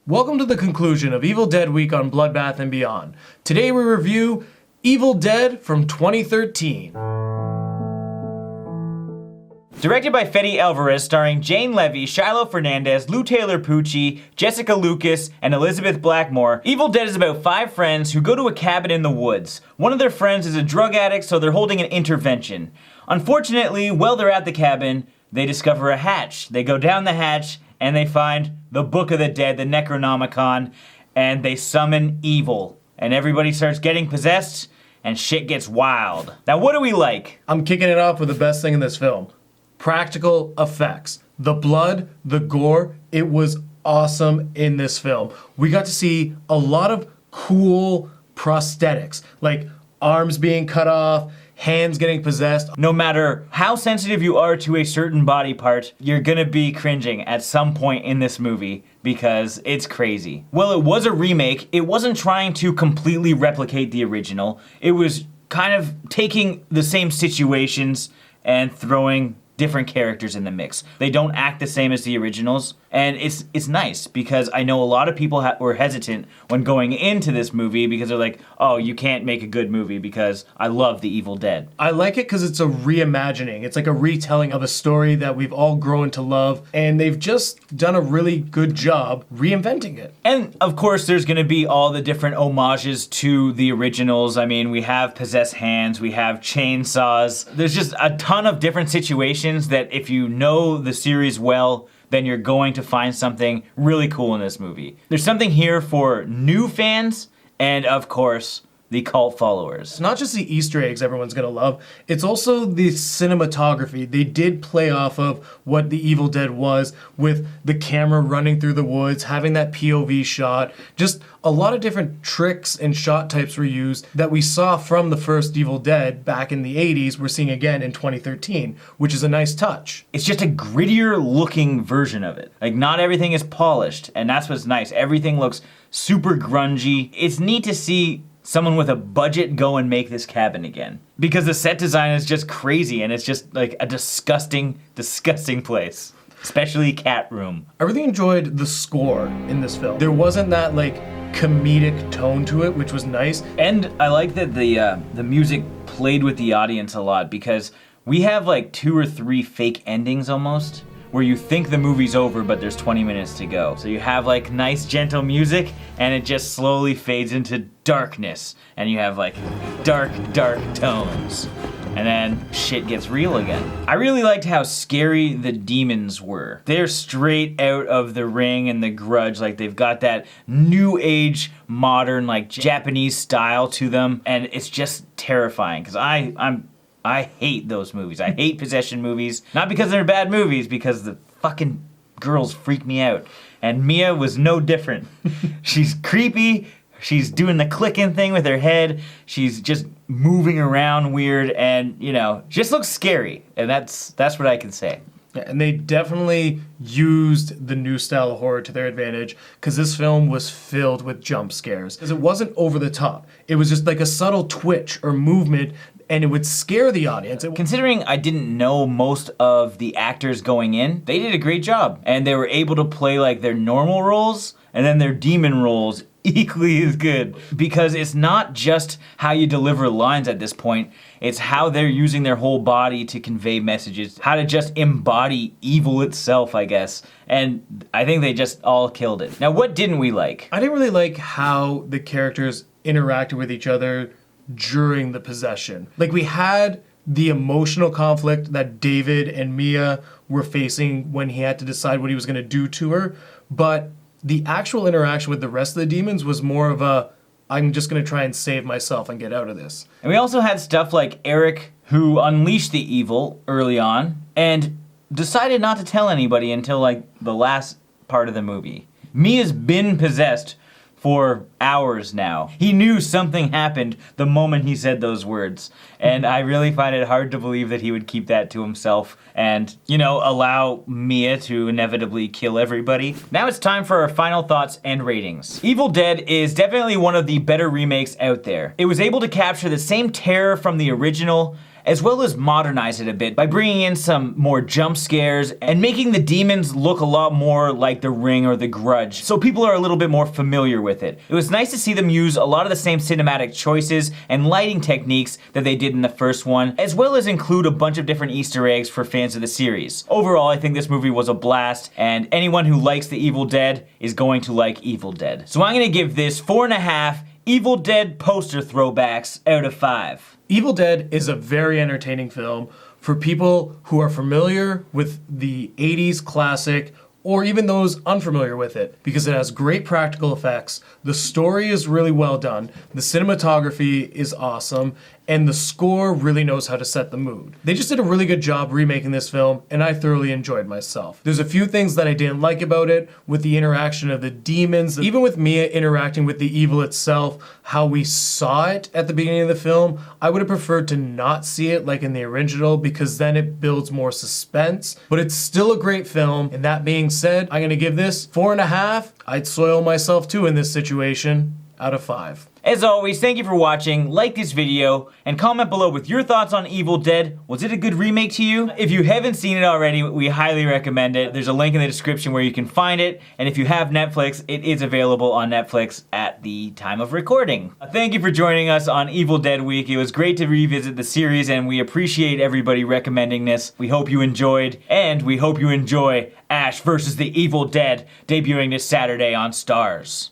Welcome to the conclusion of Evil Dead Week on Bloodbath and Beyond. Today we review Evil Dead from 2013. Directed by Fede Alvarez, starring Jane Levy, Shiloh Fernandez, Taylor Pucci, Jessica Lucas, and Elizabeth Blackmore, Evil Dead is about 5 friends who go to a cabin in the woods. One of their friends is a drug addict, so they're holding an intervention. Unfortunately, while they're at the cabin, they discover a hatch. They go down the hatch, and they find the Book of the Dead, the Necronomicon, and they summon evil. And everybody starts getting possessed, and shit gets wild. Now, what do we like? I'm kicking it off with the best thing in this film. Practical effects. The blood, the gore, it was awesome in this film. We got to see a lot of cool prosthetics, like arms being cut off, hands getting possessed. No matter how sensitive you are to a certain body part, you're gonna be cringing at some point in this movie because it's crazy. Well, it was a remake. It wasn't trying to completely replicate the original. It was kind of taking the same situations and throwing different characters in the mix. They don't act the same as the originals, and it's nice because I know a lot of people were hesitant when going into this movie because they're like, oh, you can't make a good movie because I love The Evil Dead. I like it because it's a reimagining. It's like a retelling of a story that we've all grown to love, and they've just done a really good job reinventing it. And of course, there's gonna be all the different homages to the originals. I mean, we have possessed hands, we have chainsaws. There's just a ton of different situations that if you know the series well, then you're going to find something really cool in this movie. There's something here for new fans and, of course, the cult followers. It's not just the Easter eggs everyone's gonna love, it's also the cinematography. They did play off of what The Evil Dead was with the camera running through the woods, having that POV shot. Just a lot of different tricks and shot types were used that we saw from the first Evil Dead back in the 80s, we're seeing again in 2013, which is a nice touch. It's just a grittier looking version of it. Like, not everything is polished, and that's what's nice. Everything looks super grungy. It's neat to see someone with a budget go and make this cabin again. Because the set design is just crazy and it's just like a disgusting, disgusting place. Especially Cat Room. I really enjoyed the score in this film. There wasn't that like comedic tone to it, which was nice. And I like that the music played with the audience a lot because we have like 2 or 3 fake endings almost, where you think the movie's over, but there's 20 minutes to go. So you have like nice, gentle music, and it just slowly fades into darkness. And you have like dark, dark tones. And then shit gets real again. I really liked how scary the demons were. They're straight out of The Ring and The Grudge. Like, they've got that new age, modern, like Japanese style to them. And it's just terrifying, because I hate those movies. I hate possession movies. Not because they're bad movies, because the fucking girls freak me out. And Mia was no different. She's creepy. She's doing the clicking thing with her head. She's just moving around weird and, you know, just looks scary. And that's what I can say. Yeah, and they definitely used the new style of horror to their advantage because this film was filled with jump scares. Because it wasn't over the top. It was just like a subtle twitch or movement, and it would scare the audience. Considering I didn't know most of the actors going in, they did a great job. And they were able to play like their normal roles and then their demon roles equally as good. Because it's not just how you deliver lines at this point, it's how they're using their whole body to convey messages, how to just embody evil itself, I guess. And I think they just all killed it. Now, what didn't we like? I didn't really like how the characters interacted with each other during the possession. Like, we had the emotional conflict that David and Mia were facing when he had to decide what he was gonna do to her, but the actual interaction with the rest of the demons was more of a, I'm just gonna try and save myself and get out of this. And we also had stuff like Eric, who unleashed the evil early on and decided not to tell anybody until like the last part of the movie. Mia's been possessed for hours now. He knew something happened the moment he said those words. And I really find it hard to believe that he would keep that to himself and, you know, allow Mia to inevitably kill everybody. Now it's time for our final thoughts and ratings. Evil Dead is definitely one of the better remakes out there. It was able to capture the same terror from the original as well as modernize it a bit by bringing in some more jump scares and making the demons look a lot more like The Ring or The Grudge, so people are a little bit more familiar with it. It was nice to see them use a lot of the same cinematic choices and lighting techniques that they did in the first one, as well as include a bunch of different Easter eggs for fans of the series. Overall, I think this movie was a blast, and anyone who likes The Evil Dead is going to like Evil Dead. So I'm gonna give this 4.5 Evil Dead poster throwbacks out of 5. Evil Dead is a very entertaining film for people who are familiar with the 80s classic or even those unfamiliar with it, because it has great practical effects, the story is really well done, the cinematography is awesome, and the score really knows how to set the mood. They just did a really good job remaking this film, and I thoroughly enjoyed myself. There's a few things that I didn't like about it, with the interaction of the demons, even with Mia interacting with the evil itself, how we saw it at the beginning of the film. I would have preferred to not see it like in the original, because then it builds more suspense, but it's still a great film, and that being said, I'm gonna give this 4.5. I'd soil myself too in this situation, out of 5. As always, thank you for watching, like this video, and comment below with your thoughts on Evil Dead. Was it a good remake to you? If you haven't seen it already, we highly recommend it. There's a link in the description where you can find it, and if you have Netflix, it is available on Netflix at the time of recording. Thank you for joining us on Evil Dead Week. It was great to revisit the series, and we appreciate everybody recommending this. We hope you enjoyed, and we hope you enjoy Ash vs. the Evil Dead, debuting this Saturday on Starz.